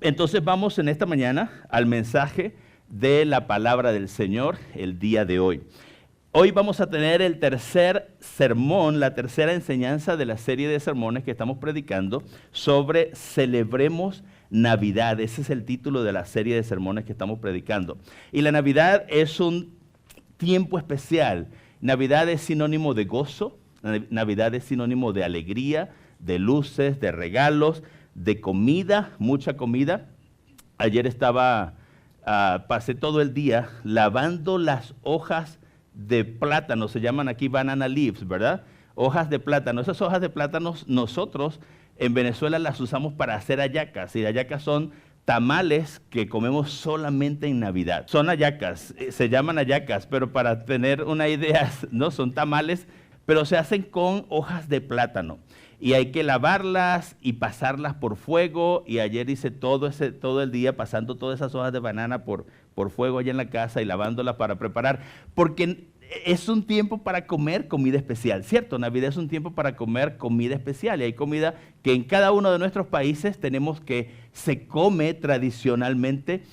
entonces vamos en esta mañana al mensaje de la palabra del Señor el día de hoy. Hoy vamos a tener el tercer sermón, la tercera enseñanza de la serie de sermones que estamos predicando sobre Celebremos Navidad. Ese es el título de la serie de sermones que estamos predicando. Y la Navidad es un tiempo especial. Navidad es sinónimo de gozo, Navidad es sinónimo de alegría, de luces, de regalos, de comida, mucha comida. Ayer pasé todo el día lavando las hojas de plátano, se llaman aquí banana leaves, ¿verdad? Hojas de plátano. Esas hojas de plátano nosotros en Venezuela las usamos para hacer hallacas, y hallacas son tamales que comemos solamente en Navidad. Son hallacas, se llaman hallacas, pero para tener una idea, no son tamales, pero se hacen con hojas de plátano. Y hay que lavarlas y pasarlas por fuego, y ayer hice todo el día pasando todas esas hojas de banana por fuego allá en la casa y lavándolas para preparar, porque es un tiempo para comer comida especial, ¿cierto? Navidad es un tiempo para comer comida especial, y hay comida que en cada uno de nuestros países tenemos que se come tradicionalmente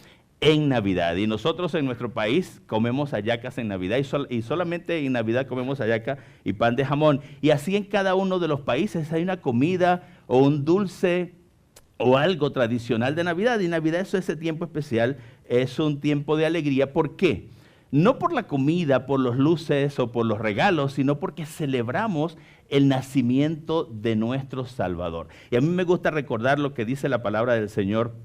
en Navidad. Y nosotros en nuestro país comemos hallacas en Navidad, y solamente en Navidad comemos hallaca y pan de jamón. Y así en cada uno de los países hay una comida o un dulce o algo tradicional de Navidad. Y Navidad es ese tiempo especial, es un tiempo de alegría. ¿Por qué? No por la comida, por los luces o por los regalos, sino porque celebramos el nacimiento de nuestro Salvador. Y a mí me gusta recordar lo que dice la palabra del Señor,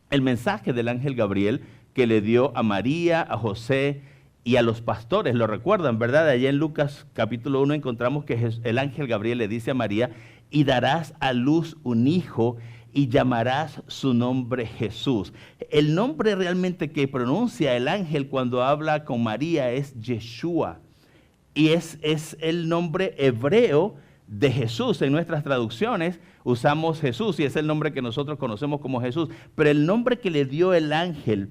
el mensaje del ángel Gabriel que le dio a María, a José y a los pastores. Lo recuerdan, ¿verdad? Allá en Lucas capítulo 1 encontramos que el ángel Gabriel le dice a María: y darás a luz un hijo y llamarás su nombre Jesús. El nombre realmente que pronuncia el ángel cuando habla con María es Yeshua, y es el nombre hebreo de Jesús. En nuestras traducciones usamos Jesús, y es el nombre que nosotros conocemos como Jesús, pero el nombre que le dio el ángel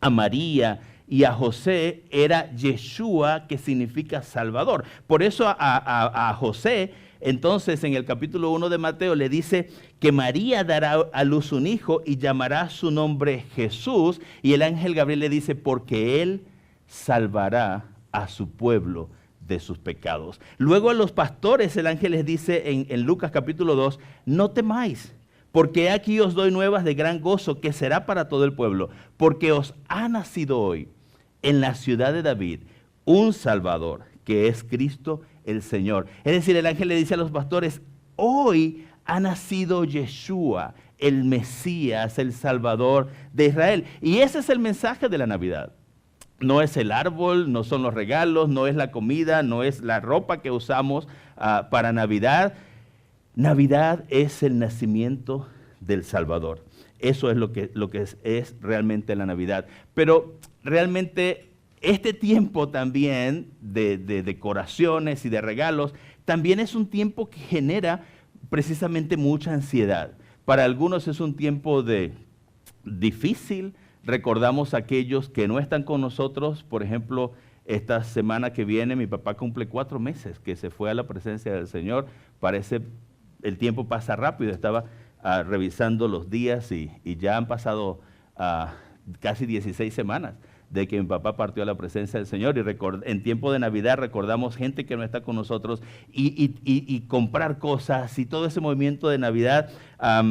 a María y a José era Yeshua, que significa Salvador. Por eso a José, entonces en el capítulo 1 de Mateo le dice que María dará a luz un hijo y llamará su nombre Jesús, y el ángel Gabriel le dice: porque él salvará a su pueblo de sus pecados. Luego a los pastores el ángel les dice en Lucas capítulo 2, no temáis, porque aquí os doy nuevas de gran gozo, que será para todo el pueblo, porque os ha nacido hoy en la ciudad de David un Salvador, que es Cristo el Señor. Es decir, el ángel le dice a los pastores: hoy ha nacido Yeshua, el Mesías, el Salvador de Israel. Y ese es el mensaje de la Navidad. No es el árbol, no son los regalos, no es la comida, no es la ropa que usamos para Navidad. Navidad es el nacimiento del Salvador. Eso es lo que es realmente la Navidad. Pero realmente este tiempo también de decoraciones y de regalos, también es un tiempo que genera precisamente mucha ansiedad. Para algunos es un tiempo difícil. Recordamos a aquellos que no están con nosotros. Por ejemplo, esta semana que viene mi papá cumple 4 meses que se fue a la presencia del Señor. Parece, el tiempo pasa rápido. Estaba revisando los días y ya han pasado casi 16 semanas de que mi papá partió a la presencia del Señor. Y en tiempo de Navidad recordamos gente que no está con nosotros, y comprar cosas y todo ese movimiento de Navidad a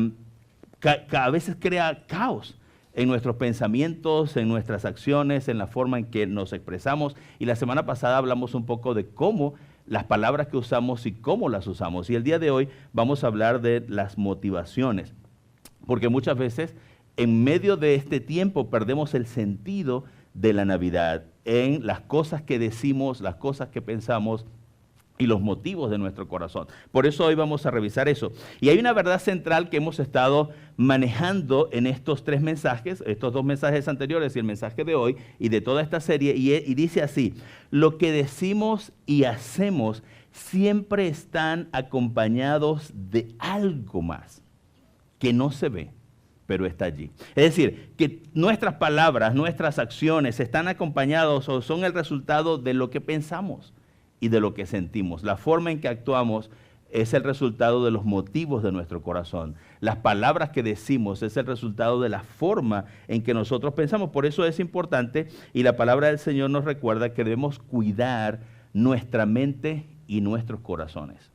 veces crea caos en nuestros pensamientos, en nuestras acciones, en la forma en que nos expresamos. Y la semana pasada hablamos un poco de cómo las palabras que usamos y cómo las usamos. Y el día de hoy vamos a hablar de las motivaciones, porque muchas veces en medio de este tiempo perdemos el sentido de la Navidad en las cosas que decimos, las cosas que pensamos y los motivos de nuestro corazón. Por eso hoy vamos a revisar eso. Y hay una verdad central que hemos estado manejando en estos 3 mensajes, estos 2 mensajes anteriores y el mensaje de hoy y de toda esta serie, y dice así: lo que decimos y hacemos siempre están acompañados de algo más que no se ve, pero está allí. Es decir, que nuestras palabras, nuestras acciones están acompañados o son el resultado de lo que pensamos y de lo que sentimos. La forma en que actuamos es el resultado de los motivos de nuestro corazón. Las palabras que decimos es el resultado de la forma en que nosotros pensamos. Por eso es importante, y la palabra del Señor nos recuerda que debemos cuidar nuestra mente y nuestros corazones.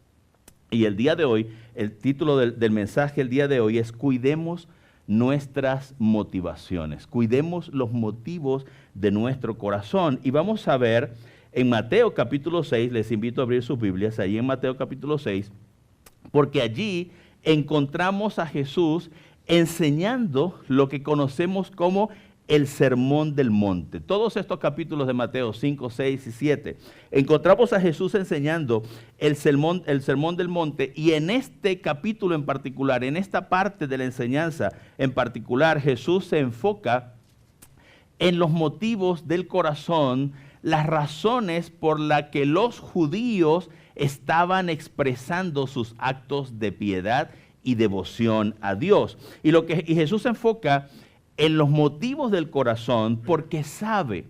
Y el día de hoy, el título del mensaje el día de hoy es cuidemos nuestras motivaciones, cuidemos los motivos de nuestro corazón. Y vamos a ver en Mateo capítulo 6, les invito a abrir sus Biblias, ahí en Mateo capítulo 6, porque allí encontramos a Jesús enseñando lo que conocemos como el Sermón del Monte. Todos estos capítulos de Mateo 5, 6 y 7, encontramos a Jesús enseñando el sermón del Monte, y en este capítulo en particular, en esta parte de la enseñanza en particular, Jesús se enfoca en los motivos del corazón, las razones por las que los judíos estaban expresando sus actos de piedad y devoción a Dios. Y Jesús se enfoca en los motivos del corazón porque sabe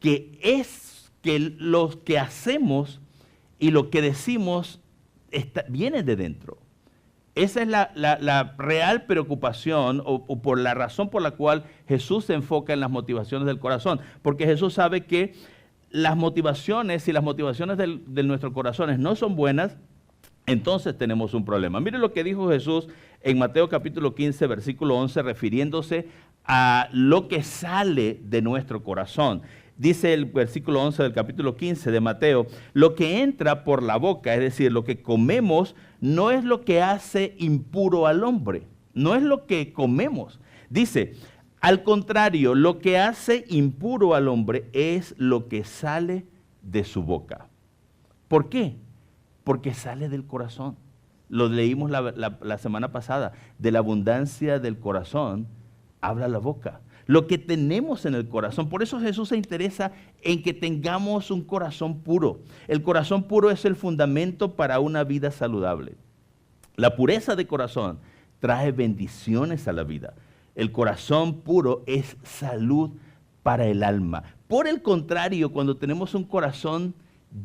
que lo que hacemos y lo que decimos viene de dentro. Esa es la real preocupación o por la razón por la cual Jesús se enfoca en las motivaciones del corazón, porque Jesús sabe que las motivaciones, si las motivaciones de nuestros corazones no son buenas, entonces tenemos un problema. Mire lo que dijo Jesús en Mateo capítulo 15, versículo 11, refiriéndose a lo que sale de nuestro corazón. Dice el versículo 11 del capítulo 15 de Mateo: lo que entra por la boca, es decir, lo que comemos, no es lo que hace impuro al hombre, no es lo que comemos. Dice, al contrario, lo que hace impuro al hombre es lo que sale de su boca. ¿Por qué? Porque sale del corazón. Lo leímos la semana pasada. De la abundancia del corazón habla la boca. Lo que tenemos en el corazón. Por eso Jesús se interesa en que tengamos un corazón puro. El corazón puro es el fundamento para una vida saludable. La pureza de corazón trae bendiciones a la vida. El corazón puro es salud para el alma. Por el contrario, cuando tenemos un corazón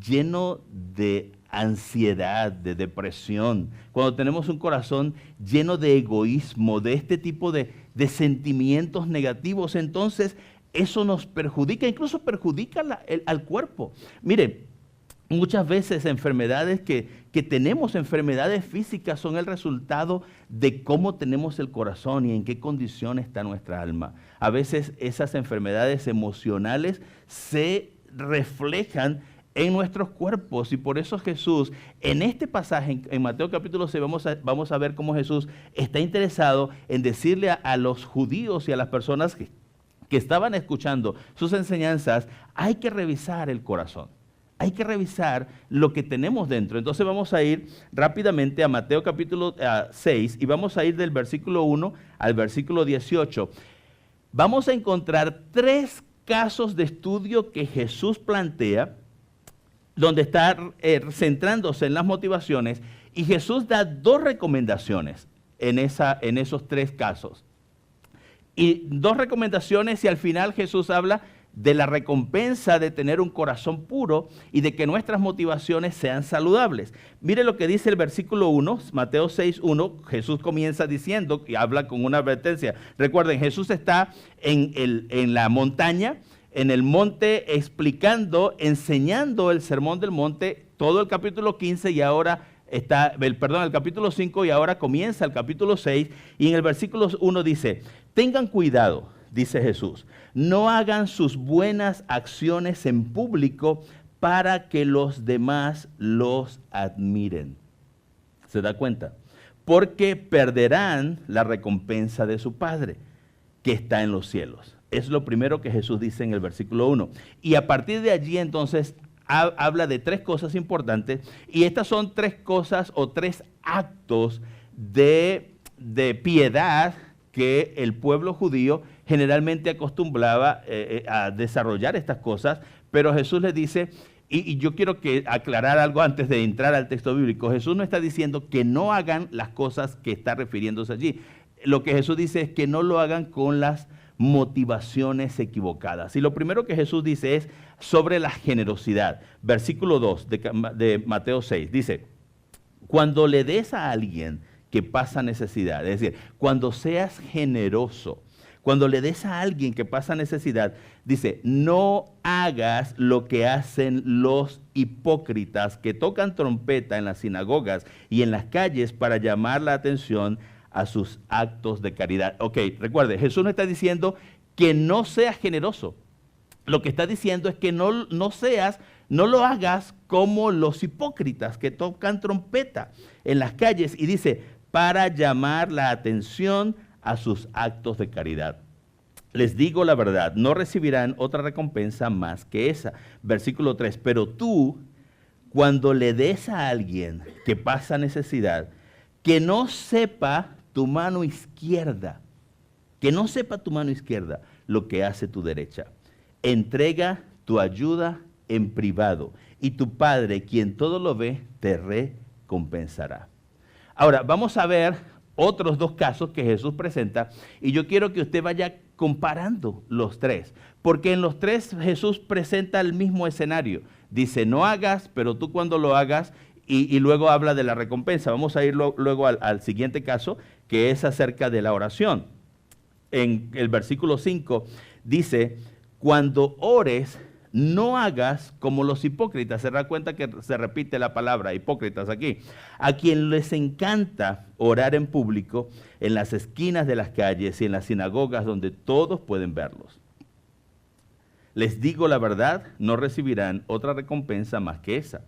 lleno de ansiedad, de depresión, cuando tenemos un corazón lleno de egoísmo, de este tipo de sentimientos negativos, entonces eso nos perjudica, incluso perjudica al cuerpo. Mire, muchas veces enfermedades que tenemos, enfermedades físicas, son el resultado de cómo tenemos el corazón y en qué condición está nuestra alma. A veces esas enfermedades emocionales se reflejan en nuestros cuerpos, y por eso Jesús, en este pasaje, en Mateo capítulo 6, vamos a ver cómo Jesús está interesado en decirle a los judíos y a las personas que estaban escuchando sus enseñanzas: hay que revisar el corazón. Hay que revisar lo que tenemos dentro. Entonces vamos a ir rápidamente a Mateo capítulo 6 y vamos a ir del versículo 1 al versículo 18. Vamos a encontrar 3 casos de estudio que Jesús plantea, donde está centrándose en las motivaciones, y Jesús da 2 recomendaciones en esos 3 casos. Y 2 recomendaciones, y al final Jesús habla de la recompensa de tener un corazón puro y de que nuestras motivaciones sean saludables. Mire lo que dice el versículo 1, Mateo 6, 1, Jesús comienza diciendo y habla con una advertencia. Recuerden, Jesús está en la montaña, en el monte, explicando, enseñando el Sermón del Monte, todo el capítulo 15 y ahora el capítulo 5 y ahora comienza el capítulo 6, y en el versículo 1 dice: tengan cuidado, dice Jesús, no hagan sus buenas acciones en público para que los demás los admiren. ¿Se da cuenta? Porque perderán la recompensa de su Padre que está en los cielos. Es lo primero que Jesús dice en el versículo 1. Y a partir de allí entonces habla de 3 cosas importantes, y estas son 3 cosas o 3 actos de piedad que el pueblo judío generalmente acostumbraba a desarrollar estas cosas, pero Jesús les dice, y yo quiero aclarar algo antes de entrar al texto bíblico. Jesús no está diciendo que no hagan las cosas que está refiriéndose allí. Lo que Jesús dice es que no lo hagan con las motivaciones equivocadas. Y lo primero que Jesús dice es sobre la generosidad. Versículo 2 de Mateo 6 dice: cuando le des a alguien que pasa necesidad, es decir, cuando seas generoso, cuando le des a alguien que pasa necesidad, dice, no hagas lo que hacen los hipócritas que tocan trompeta en las sinagogas y en las calles para llamar la atención a sus actos de caridad. Ok, recuerde, Jesús no está diciendo que no seas generoso. Lo que está diciendo es que no lo hagas como los hipócritas que tocan trompeta en las calles y dice, para llamar la atención a sus actos de caridad. Les digo la verdad, no recibirán otra recompensa más que esa. Versículo 3, pero tú, cuando le des a alguien que pasa necesidad, que no sepa tu mano izquierda, lo que hace tu derecha. Entrega tu ayuda en privado y tu Padre, quien todo lo ve, te recompensará. Ahora, vamos a ver otros dos casos que Jesús presenta y yo quiero que usted vaya comparando los tres, porque en los tres Jesús presenta el mismo escenario. Dice, no hagas, pero tú cuando lo hagas, y luego habla de la recompensa. Vamos a ir luego al siguiente caso, que es acerca de la oración. En el versículo 5 dice, cuando ores, no hagas como los hipócritas. Se da cuenta que se repite la palabra hipócritas aquí. A quien les encanta orar en público, en las esquinas de las calles y en las sinagogas donde todos pueden verlos. Les digo la verdad, no recibirán otra recompensa más que esa.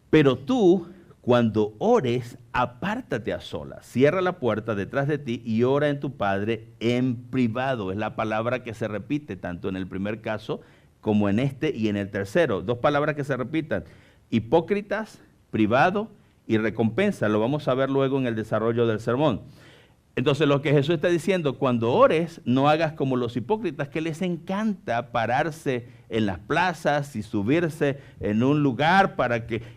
Pero tú, cuando ores, apártate a solas, cierra la puerta detrás de ti y ora en tu Padre en privado. Es la palabra que se repite tanto en el primer caso como en este y en el tercero. Dos palabras que se repitan, hipócritas, privado y recompensa. Lo vamos a ver luego en el desarrollo del sermón. Entonces lo que Jesús está diciendo, cuando ores, no hagas como los hipócritas que les encanta pararse en las plazas y subirse en un lugar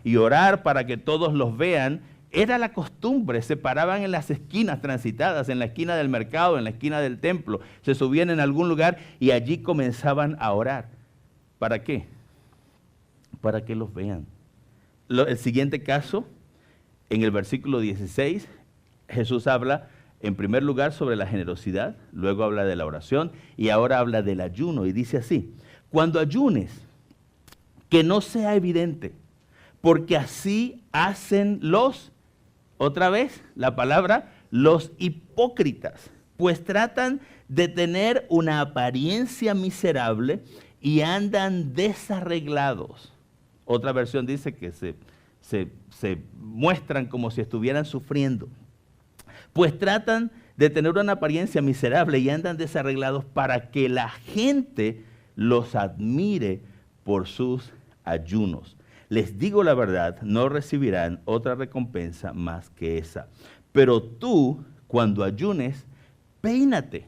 y orar para que todos los vean. Era la costumbre, se paraban en las esquinas transitadas, en la esquina del mercado, en la esquina del templo, se subían en algún lugar y allí comenzaban a orar. ¿Para qué? Para que los vean. El siguiente caso, en el versículo 16, Jesús habla en primer lugar sobre la generosidad, luego habla de la oración y ahora habla del ayuno y dice así, cuando ayunes, que no sea evidente, porque así hacen otra vez la palabra, los hipócritas, pues tratan de tener una apariencia miserable y andan desarreglados. Otra versión dice que se muestran como si estuvieran sufriendo. Pues tratan de tener una apariencia miserable y andan desarreglados para que la gente los admire por sus ayunos. Les digo la verdad, no recibirán otra recompensa más que esa. Pero tú, cuando ayunes, peínate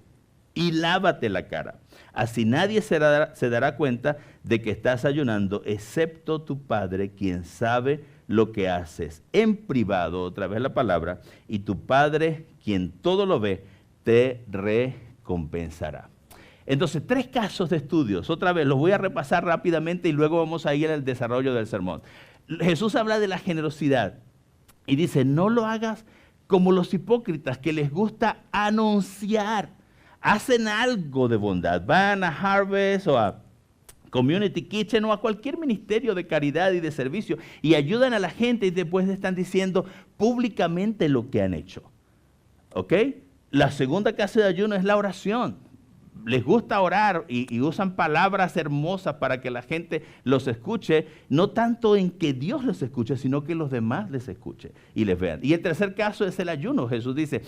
y lávate la cara. Así nadie se dará cuenta de que estás ayunando, excepto tu Padre, quien sabe lo que haces en privado, otra vez la palabra, y tu Padre, quien todo lo ve, te recompensará. Entonces, tres casos de estudios. Otra vez, los voy a repasar rápidamente y luego vamos a ir al desarrollo del sermón. Jesús habla de la generosidad y dice, no lo hagas como los hipócritas que les gusta anunciar. Hacen algo de bondad, van a Harvest o a Community Kitchen o a cualquier ministerio de caridad y de servicio y ayudan a la gente y después están diciendo públicamente lo que han hecho. ¿Ok? La segunda clase de ayuno es la oración. Les gusta orar y usan palabras hermosas para que la gente los escuche, no tanto en que Dios los escuche, sino que los demás les escuchen y les vean. Y el tercer caso es el ayuno. Jesús dice,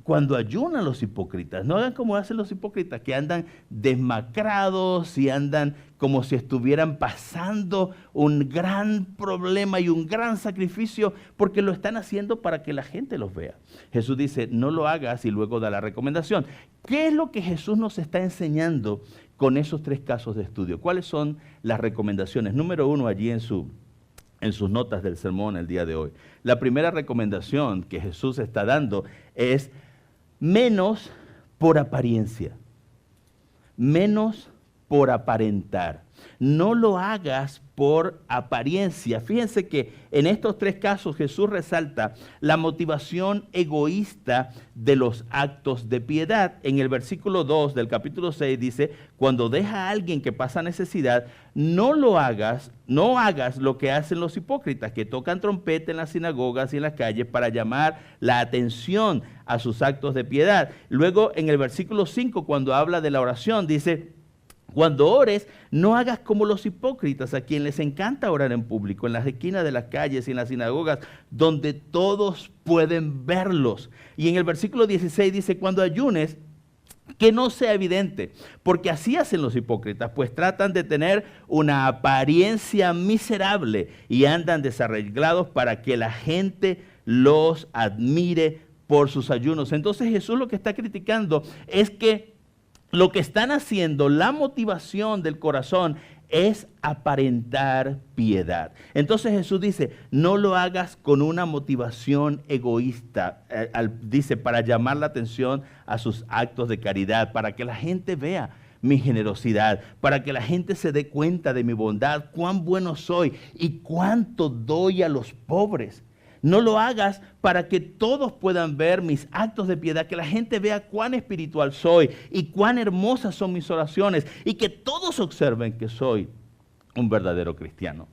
cuando ayunan los hipócritas, no hagan como hacen los hipócritas, que andan desmacrados y andan como si estuvieran pasando un gran problema y un gran sacrificio, porque lo están haciendo para que la gente los vea. Jesús dice, no lo hagas y luego da la recomendación. ¿Qué es lo que Jesús nos está enseñando con esos tres casos de estudio? ¿Cuáles son las recomendaciones? Número uno, allí en sus notas del sermón el día de hoy. La primera recomendación que Jesús está dando es menos por apariencia. Menos por aparentar. No lo hagas por apariencia. Fíjense que en estos tres casos Jesús resalta la motivación egoísta de los actos de piedad. En el versículo 2 del capítulo 6 dice, cuando deja a alguien que pasa necesidad, no hagas lo que hacen los hipócritas, que tocan trompeta en las sinagogas y en las calles para llamar la atención a sus actos de piedad. Luego en el versículo 5, cuando habla de la oración, dice, cuando ores, no hagas como los hipócritas, a quien les encanta orar en público, en las esquinas de las calles y en las sinagogas, donde todos pueden verlos. Y en el versículo 16 dice, cuando ayunes, que no sea evidente, porque así hacen los hipócritas, pues tratan de tener una apariencia miserable y andan desarreglados para que la gente los admire por sus ayunos. Entonces Jesús lo que está criticando es que lo que están haciendo, la motivación del corazón, es aparentar piedad. Entonces Jesús dice, no lo hagas con una motivación egoísta, dice, para llamar la atención a sus actos de caridad, para que la gente vea mi generosidad, para que la gente se dé cuenta de mi bondad, cuán bueno soy y cuánto doy a los pobres. No lo hagas para que todos puedan ver mis actos de piedad, que la gente vea cuán espiritual soy y cuán hermosas son mis oraciones y que todos observen que soy un verdadero cristiano.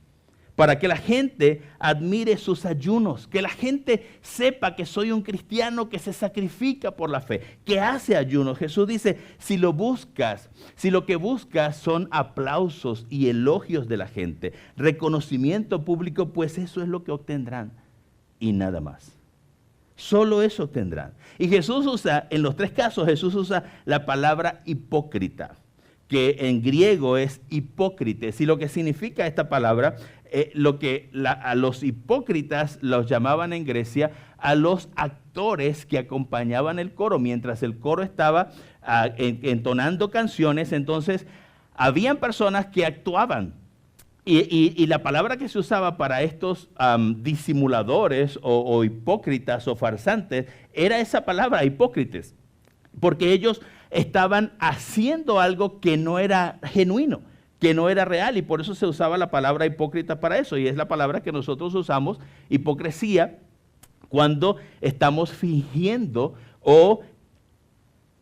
Para que la gente admire sus ayunos, que la gente sepa que soy un cristiano que se sacrifica por la fe, que hace ayunos. Jesús dice, si lo que buscas son aplausos y elogios de la gente, reconocimiento público, pues eso es lo que obtendrán. Y nada más. Solo eso tendrán. Y Jesús usa, en los tres casos, Jesús usa la palabra hipócrita, que en griego es hipócrites. Y lo que significa esta palabra, a los hipócritas los llamaban en Grecia a los actores que acompañaban el coro. Mientras el coro estaba entonando canciones, entonces habían personas que actuaban. Y la palabra que se usaba para estos disimuladores o hipócritas o farsantes era esa palabra, hipócritas, porque ellos estaban haciendo algo que no era genuino, que no era real, y por eso se usaba la palabra hipócrita para eso, y es la palabra que nosotros usamos, hipocresía, cuando estamos fingiendo o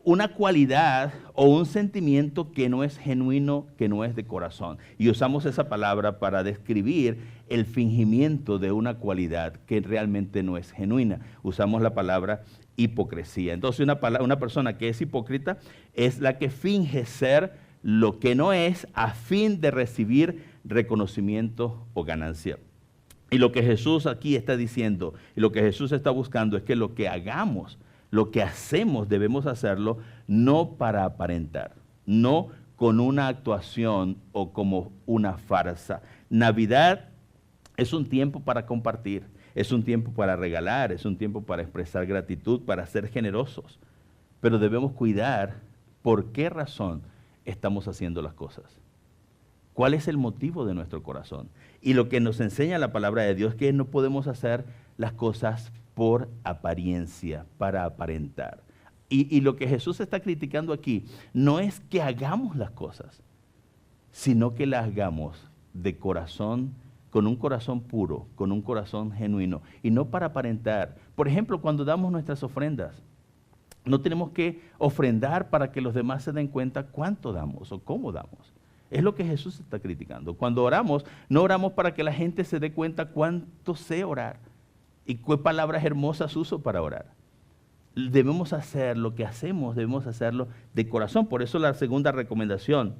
una cualidad o un sentimiento que no es genuino, que no es de corazón. Y usamos esa palabra para describir el fingimiento de una cualidad que realmente no es genuina. Usamos la palabra hipocresía. Entonces una persona que es hipócrita es la que finge ser lo que no es a fin de recibir reconocimiento o ganancia. Y lo que Jesús aquí está diciendo y lo que Jesús está buscando es que lo que hagamos, lo que hacemos, debemos hacerlo no para aparentar, no con una actuación o como una farsa. Navidad es un tiempo para compartir, es un tiempo para regalar, es un tiempo para expresar gratitud, para ser generosos. Pero debemos cuidar por qué razón estamos haciendo las cosas. ¿Cuál es el motivo de nuestro corazón? Y lo que nos enseña la palabra de Dios es que no podemos hacer las cosas por apariencia, para aparentar. Y lo que Jesús está criticando aquí no es que hagamos las cosas, sino que las hagamos de corazón, con un corazón puro, con un corazón genuino, y no para aparentar. Por ejemplo, cuando damos nuestras ofrendas, no tenemos que ofrendar para que los demás se den cuenta cuánto damos o cómo damos. Es lo que Jesús está criticando. Cuando oramos, no oramos para que la gente se dé cuenta cuánto sé orar y qué palabras hermosas uso para orar. Debemos hacer lo que hacemos, debemos hacerlo de corazón. Por eso la segunda recomendación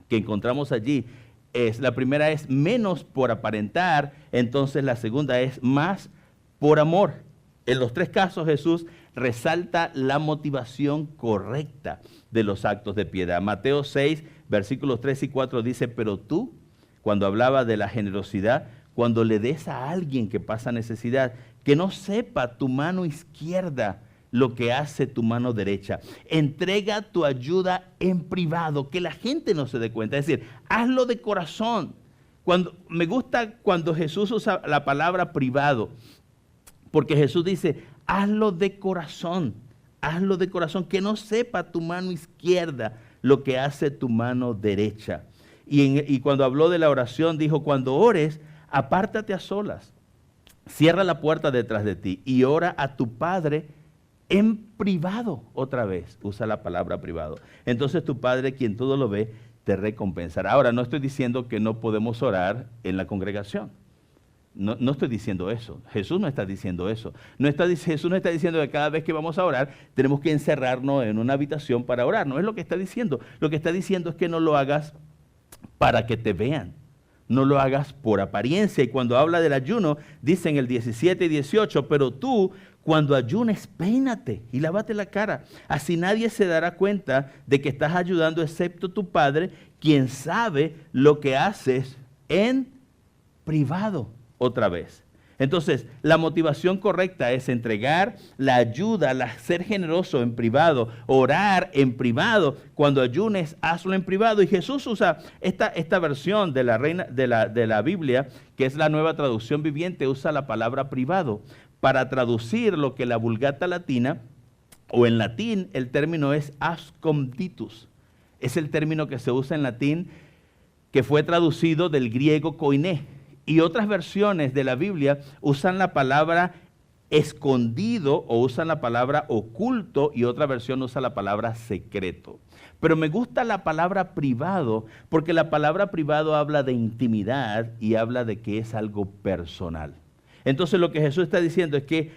que encontramos allí es, la primera es menos por aparentar, entonces la segunda es más por amor. En los tres casos Jesús resalta la motivación correcta de los actos de piedad. Mateo 6, versículos 3 y 4 dice, pero tú, cuando hablaba de la generosidad, cuando le des a alguien que pasa necesidad, que no sepa tu mano izquierda lo que hace tu mano derecha. Entrega tu ayuda en privado, que la gente no se dé cuenta. Es decir, hazlo de corazón. Me gusta cuando Jesús usa la palabra privado, porque Jesús dice, hazlo de corazón, que no sepa tu mano izquierda lo que hace tu mano derecha. Y cuando habló de la oración, dijo, cuando ores, apártate a solas, cierra la puerta detrás de ti y ora a tu Padre en privado. Otra vez, usa la palabra privado. Entonces tu Padre, quien todo lo ve, te recompensará. Ahora, no estoy diciendo que no podemos orar en la congregación. No estoy diciendo eso. Jesús no está diciendo eso. Jesús no está diciendo que cada vez que vamos a orar tenemos que encerrarnos en una habitación para orar. No es lo que está diciendo. Lo que está diciendo es que no lo hagas para que te vean. No lo hagas por apariencia. Y cuando habla del ayuno, dice en el 17 y 18, pero tú cuando ayunes, peínate y lávate la cara. Así nadie se dará cuenta de que estás ayudando excepto tu Padre, quien sabe lo que haces en privado. Otra vez. Entonces, la motivación correcta es entregar la ayuda, ser generoso en privado, orar en privado. Cuando ayunes, hazlo en privado. Y Jesús usa esta versión de la Biblia, que es la Nueva Traducción Viviente, usa la palabra privado para traducir lo que la Vulgata Latina, o en latín, el término es absconditus. Es el término que se usa en latín, que fue traducido del griego koiné. Y otras versiones de la Biblia usan la palabra escondido o usan la palabra oculto y otra versión usa la palabra secreto. Pero me gusta la palabra privado porque la palabra privado habla de intimidad y habla de que es algo personal. Entonces lo que Jesús está diciendo es que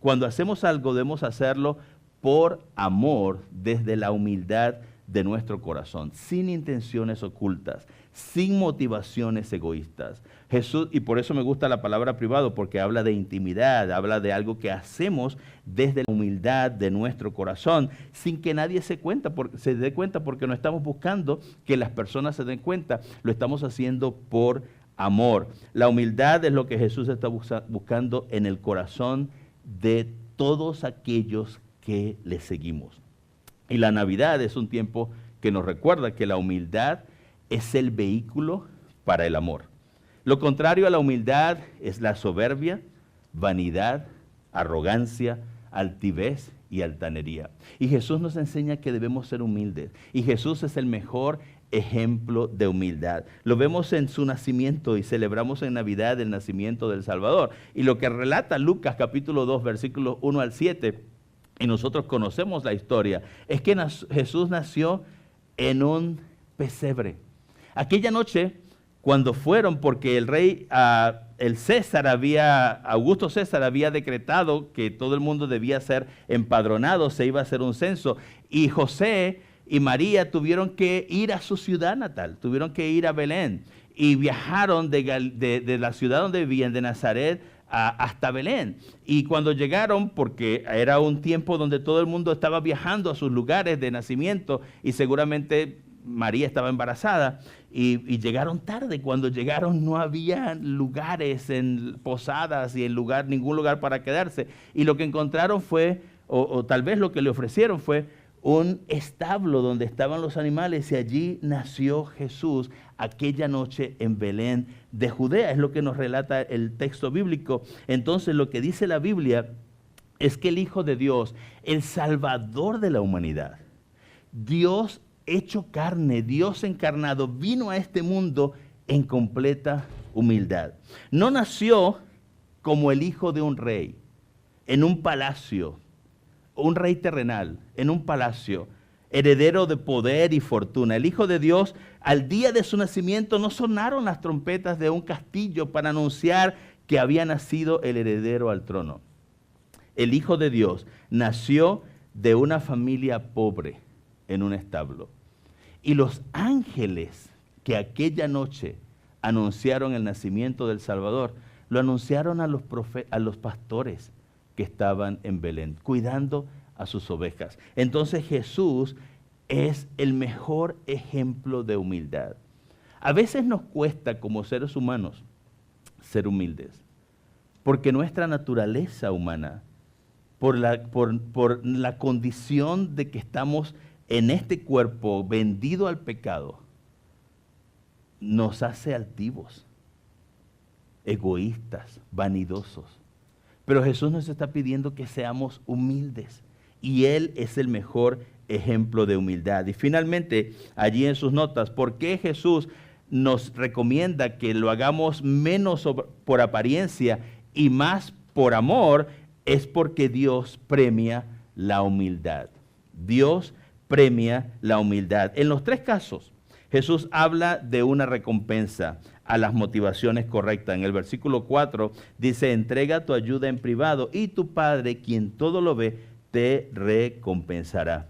cuando hacemos algo debemos hacerlo por amor desde la humildad de nuestro corazón, sin intenciones ocultas, sin motivaciones egoístas. Jesús, y por eso me gusta la palabra privado, porque habla de intimidad, habla de algo que hacemos desde la humildad de nuestro corazón, sin que nadie se dé cuenta, porque no estamos buscando que las personas se den cuenta, lo estamos haciendo por amor. La humildad es lo que Jesús está buscando en el corazón de todos aquellos que le seguimos. Y la Navidad es un tiempo que nos recuerda que la humildad es el vehículo para el amor. Lo contrario a la humildad es la soberbia, vanidad, arrogancia, altivez y altanería. Y Jesús nos enseña que debemos ser humildes. Y Jesús es el mejor ejemplo de humildad. Lo vemos en su nacimiento y celebramos en Navidad el nacimiento del Salvador. Y lo que relata Lucas capítulo 2, versículos 1 al 7, y nosotros conocemos la historia, es que Jesús nació en un pesebre. Aquella noche, cuando fueron, porque el rey, Augusto César había decretado que todo el mundo debía ser empadronado, se iba a hacer un censo, y José y María tuvieron que ir a su ciudad natal, tuvieron que ir a Belén, y viajaron de la ciudad donde vivían, de Nazaret, hasta Belén. Y cuando llegaron, porque era un tiempo donde todo el mundo estaba viajando a sus lugares de nacimiento y seguramente María estaba embarazada y llegaron tarde. Cuando llegaron no había lugares en posadas y ningún lugar para quedarse. Y lo que encontraron fue, o tal vez lo que le ofrecieron fue un establo donde estaban los animales y allí nació Jesús aquella noche en Belén de Judea. Es lo que nos relata el texto bíblico. Entonces lo que dice la Biblia es que el Hijo de Dios, el Salvador de la humanidad, Dios hecho carne, Dios encarnado, vino a este mundo en completa humildad. No nació como el hijo de un rey, en un palacio, un rey terrenal, en un palacio, heredero de poder y fortuna. El Hijo de Dios, al día de su nacimiento, no sonaron las trompetas de un castillo para anunciar que había nacido el heredero al trono. El Hijo de Dios nació de una familia pobre en un establo. Y los ángeles que aquella noche anunciaron el nacimiento del Salvador, lo anunciaron a los pastores que estaban en Belén, cuidando a sus ovejas. Entonces Jesús es el mejor ejemplo de humildad. A veces nos cuesta como seres humanos ser humildes, porque nuestra naturaleza humana, por la condición de que estamos en este cuerpo vendido al pecado, nos hace altivos, egoístas, vanidosos. Pero Jesús nos está pidiendo que seamos humildes y Él es el mejor ejemplo de humildad. Y finalmente, allí en sus notas, ¿por qué Jesús nos recomienda que lo hagamos menos por apariencia y más por amor? Es porque Dios premia la humildad. Dios premia la humildad. En los tres casos, Jesús habla de una recompensa a las motivaciones correctas. En el versículo 4 dice, entrega tu ayuda en privado y tu Padre, quien todo lo ve, te recompensará.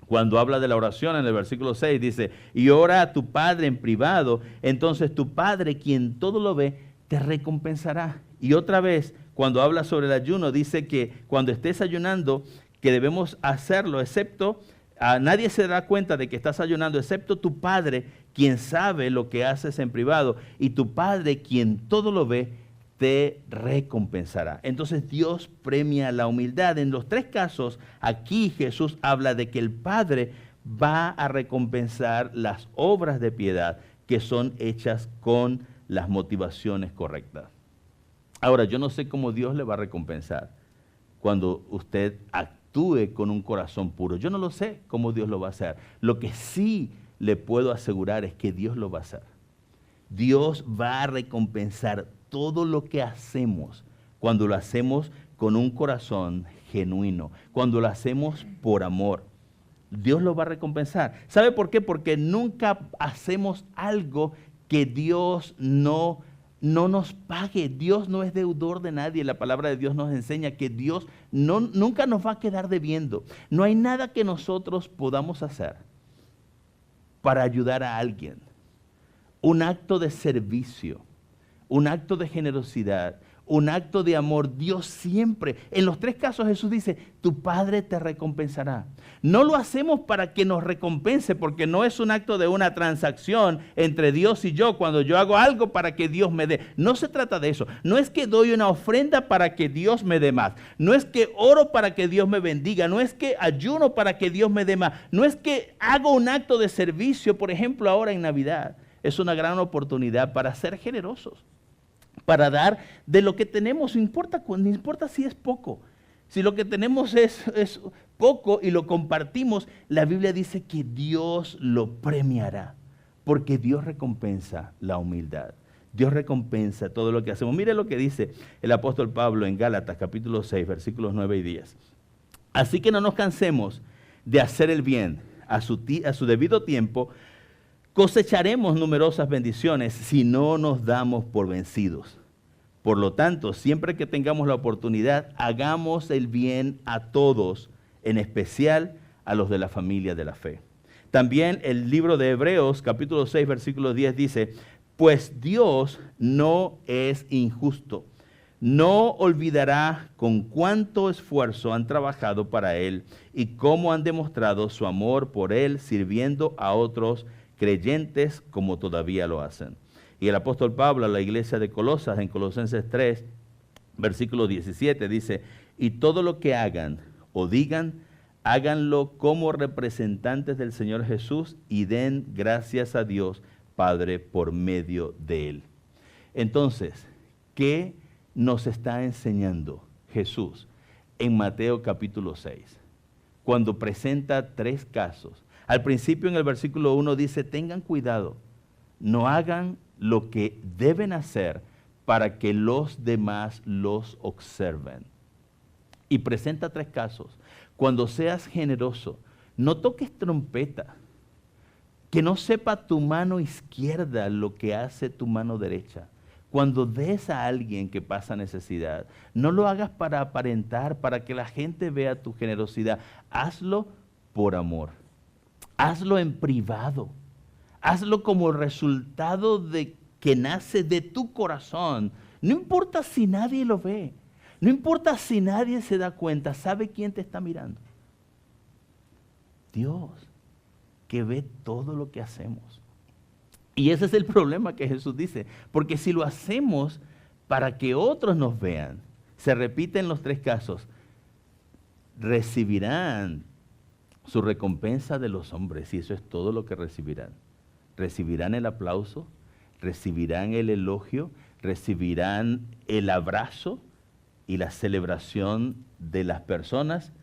Cuando habla de la oración, en el versículo 6 dice, y ora a tu Padre en privado, entonces tu Padre, quien todo lo ve, te recompensará. Y otra vez, cuando habla sobre el ayuno, dice que cuando estés ayunando, que debemos hacerlo, excepto, nadie se dará cuenta de que estás ayunando, excepto tu Padre, quien sabe lo que haces en privado, y tu Padre, quien todo lo ve, te recompensará. Entonces Dios premia la humildad. En los tres casos, aquí Jesús habla de que el Padre va a recompensar las obras de piedad que son hechas con las motivaciones correctas. Ahora, yo no sé cómo Dios le va a recompensar cuando usted actúe con un corazón puro. Yo no lo sé cómo Dios lo va a hacer. Lo que sí le puedo asegurar es que Dios lo va a hacer. Dios va a recompensar todo lo que hacemos cuando lo hacemos con un corazón genuino, cuando lo hacemos por amor. Dios lo va a recompensar. ¿Sabe por qué? Porque nunca hacemos algo que Dios no nos pague. Dios no es deudor de nadie. La palabra de Dios nos enseña que Dios nunca nos va a quedar debiendo. No hay nada que nosotros podamos hacer para ayudar a alguien. Un acto de servicio, un acto de generosidad, un acto de amor. Dios siempre, en los tres casos Jesús dice, tu Padre te recompensará. No lo hacemos para que nos recompense, porque no es un acto de una transacción entre Dios y yo, cuando yo hago algo para que Dios me dé. No se trata de eso. No es que doy una ofrenda para que Dios me dé más. No es que oro para que Dios me bendiga. No es que ayuno para que Dios me dé más. No es que hago un acto de servicio, por ejemplo, ahora en Navidad. Es una gran oportunidad para ser generosos, para dar de lo que tenemos, no importa si es poco. Si lo que tenemos es poco y lo compartimos, la Biblia dice que Dios lo premiará, porque Dios recompensa la humildad. Dios recompensa todo lo que hacemos. Mire lo que dice el apóstol Pablo en Gálatas capítulo 6, versículos 9 y 10. Así que no nos cansemos de hacer el bien a su debido tiempo. Cosecharemos numerosas bendiciones si no nos damos por vencidos. Por lo tanto, siempre que tengamos la oportunidad, hagamos el bien a todos, en especial a los de la familia de la fe. También el libro de Hebreos, capítulo 6, versículo 10 dice, pues Dios no es injusto. No olvidará con cuánto esfuerzo han trabajado para Él y cómo han demostrado su amor por Él sirviendo a otros creyentes como todavía lo hacen. Y el apóstol Pablo a la iglesia de Colosas, en Colosenses 3, versículo 17, dice, y todo lo que hagan o digan, háganlo como representantes del Señor Jesús y den gracias a Dios Padre por medio de Él. Entonces, ¿qué nos está enseñando Jesús en Mateo capítulo 6? Cuando presenta tres casos. Al principio en el versículo 1 dice, tengan cuidado, no hagan lo que deben hacer para que los demás los observen. Y presenta tres casos. Cuando seas generoso, no toques trompeta, que no sepa tu mano izquierda lo que hace tu mano derecha. Cuando des a alguien que pasa necesidad, no lo hagas para aparentar, para que la gente vea tu generosidad. Hazlo por amor. Hazlo en privado. Hazlo como resultado de que nace de tu corazón. No importa si nadie lo ve. No importa si nadie se da cuenta. ¿Sabe quién te está mirando? Dios, que ve todo lo que hacemos. Y ese es el problema que Jesús dice. Porque si lo hacemos para que otros nos vean, se repiten los tres casos, recibirán su recompensa de los hombres, y eso es todo lo que recibirán. Recibirán el aplauso, recibirán el elogio, recibirán el abrazo y la celebración de las personas,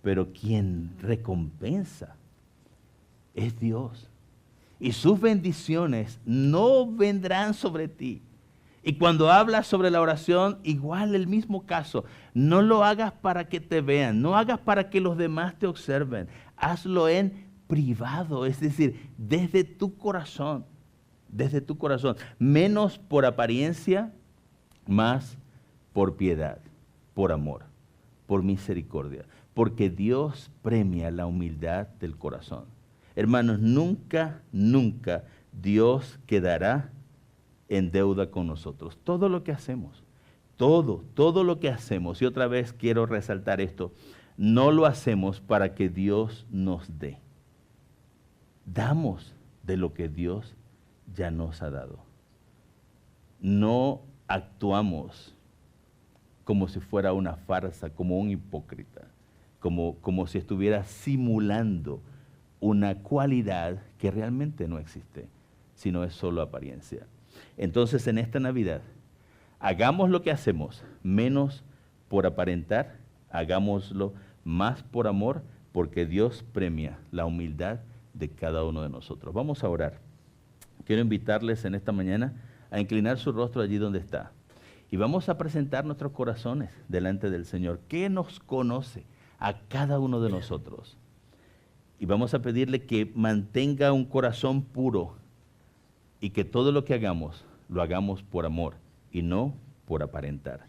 pero quien recompensa es Dios. Y sus bendiciones no vendrán sobre ti. Y cuando hablas sobre la oración, igual el mismo caso. No lo hagas para que te vean, no hagas para que los demás te observen. Hazlo en privado, es decir, desde tu corazón. Desde tu corazón. Menos por apariencia, más por piedad, por amor, por misericordia. Porque Dios premia la humildad del corazón. Hermanos, nunca, nunca Dios quedará en deuda con nosotros. Todo lo que hacemos, todo lo que hacemos, y otra vez quiero resaltar esto, no lo hacemos para que Dios nos dé. Damos de lo que Dios ya nos ha dado. No actuamos como si fuera una farsa, como un hipócrita, como si estuviera simulando una cualidad que realmente no existe, sino es solo apariencia. Entonces, en esta Navidad, hagamos lo que hacemos, menos por aparentar, hagámoslo más por amor, porque Dios premia la humildad de cada uno de nosotros. Vamos a orar. Quiero invitarles en esta mañana a inclinar su rostro allí donde está. Y vamos a presentar nuestros corazones delante del Señor, que nos conoce a cada uno de nosotros. Y vamos a pedirle que mantenga un corazón puro y que todo lo que hagamos, lo hagamos por amor y no por aparentar.